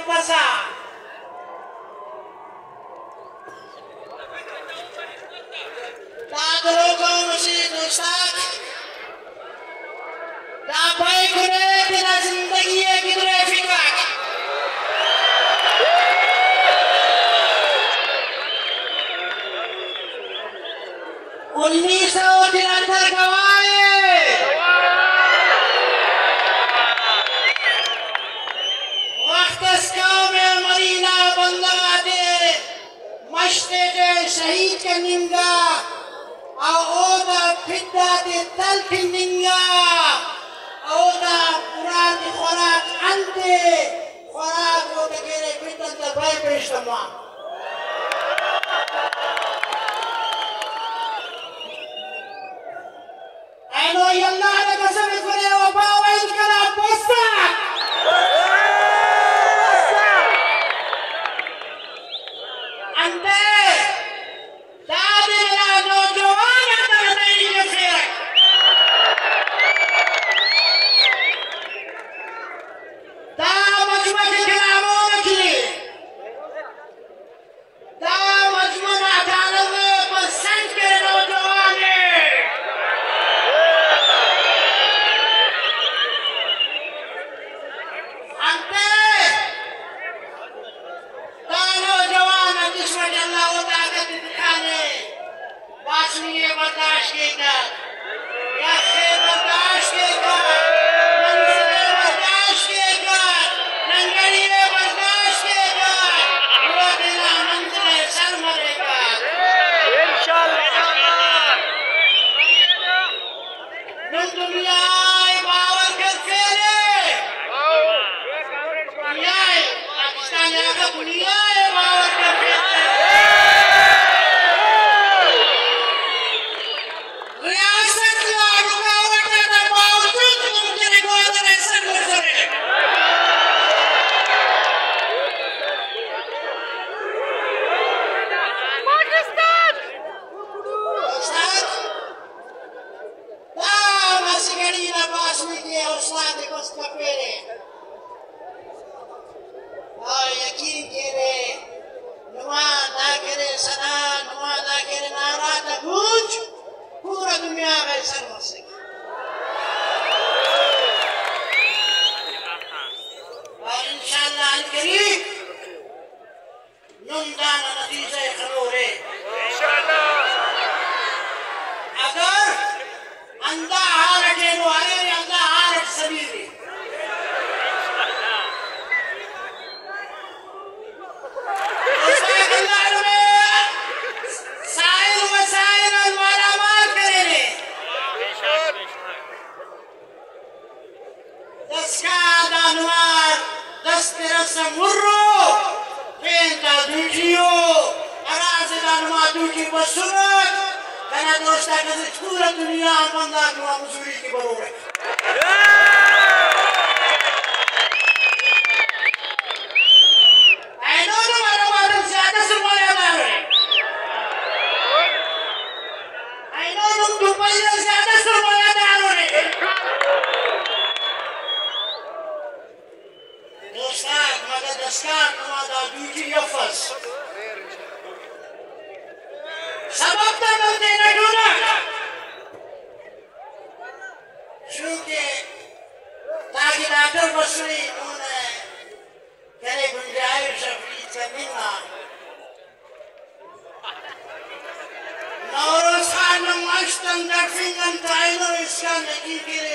pasa. Tadrogo masih dosak. Dapai kure tidak zindagi है किधरे फिक्र. 1973 गवाए. वक्तस गाँव में मरीना बंदगाते मश्ते के शहीद के निंगा आओदा फिदा ते तल की निंगा आओदा पुरानी खुराक अंते खुराक वो तकेरे फिदा ते भाई पेशमा. Ano yalla ada kasih kure wabawa itu kena posta. Ante, tadi na nojawan yang terkena ini firak. Dah macam kelamu lagi. Dah macam ada lagi persen ke nojawan ni. ये बर्दाश्त कीजिए या फिर बर्दाश्त कीजिए मंजिले बर्दाश्त कीजिए नंगड़िए बर्दाश्त कीजिए वो बिना मंजिले सर मरेगा इंशाल्लाह दुनिया बावर करके दुनिया पाकिस्तान का दुनिया बावर करके Standard finger, I know it's gonna give it.